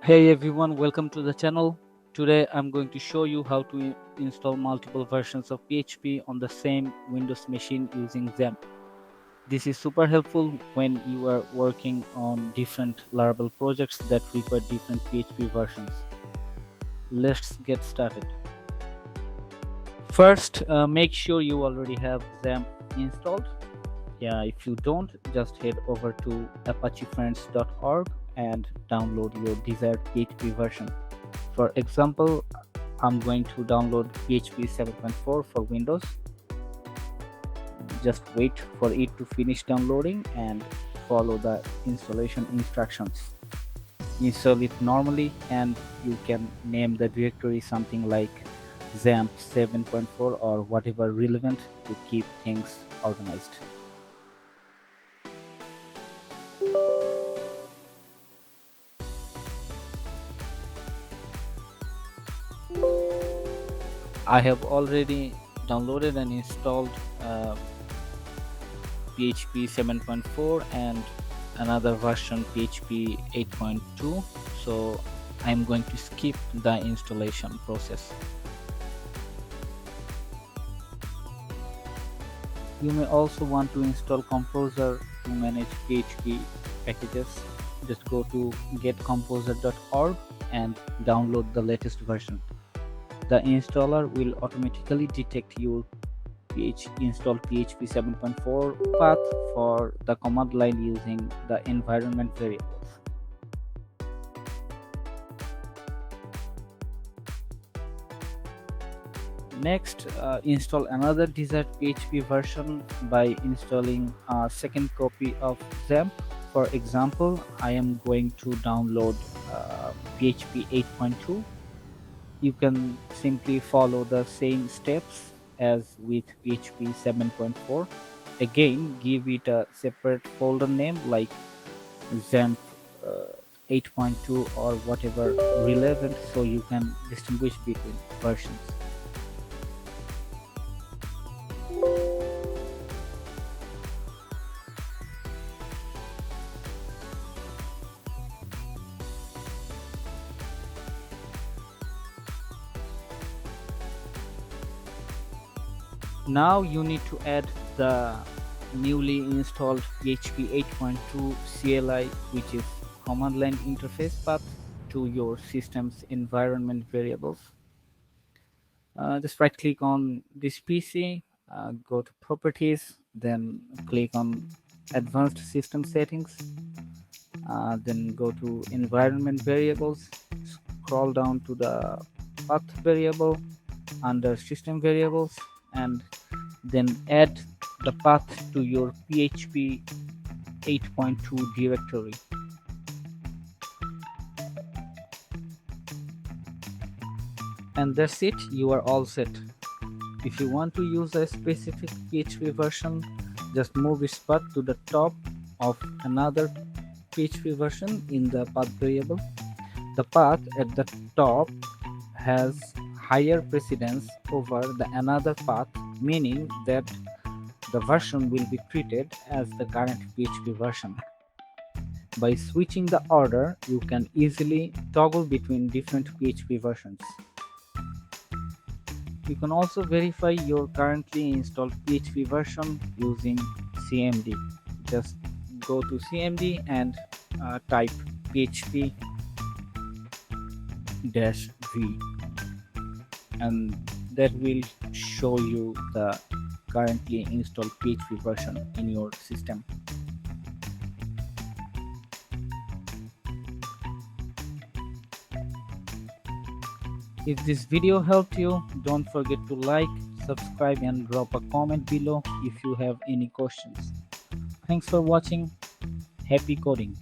Hey everyone, welcome to the channel. Today I'm going to show you how to install multiple versions of PHP on the same Windows machine using XAMPP. This is super helpful when you are working on different Laravel projects that require different PHP versions. Let's get started. First, make sure you already have XAMPP installed. If you don't, just head over to apachefriends.org and download your desired PHP version. For example, I'm going to download PHP 7.4 for Windows. Just wait for it to finish downloading and follow the installation instructions. Install it normally and you can name the directory something like XAMPP 7.4 or whatever relevant to keep things organized. I have already downloaded and installed PHP 7.4 and another version PHP 8.2, so I'm going to skip the installation process. You may also want to install Composer to manage PHP packages. Just go to getcomposer.org and download the latest version. The installer will automatically detect your install PHP 7.4 path for the command line using the environment variables. Next, install another desired PHP version by installing a second copy of XAMPP. For example, I am going to download PHP 8.2. You can simply follow the same steps as with PHP 7.4. Again, give it a separate folder name like XAMPP 8.2 or whatever relevant, so you can distinguish between versions. Now you need to add the newly installed PHP 8.2 CLI, which is command line interface path, to your system's environment variables. Just right click on this PC, go to properties, then click on advanced system settings, then go to environment variables, scroll down to the path variable under system variables, and then add the path to your PHP 8.2 directory. And that's it, you are all set. If you want to use a specific PHP version, just move its path to the top of another PHP version in the path variable. The path at the top has higher precedence over the another path, meaning that the version will be treated as the current PHP version. By switching the order, you can easily toggle between different PHP versions. You can also verify your currently installed PHP version using CMD. Just go to CMD and type PHP-V, and that will show you the currently installed PHP version in your system. If this video helped you, don't forget to like, subscribe and drop a comment below if you have any questions. Thanks for watching. Happy coding.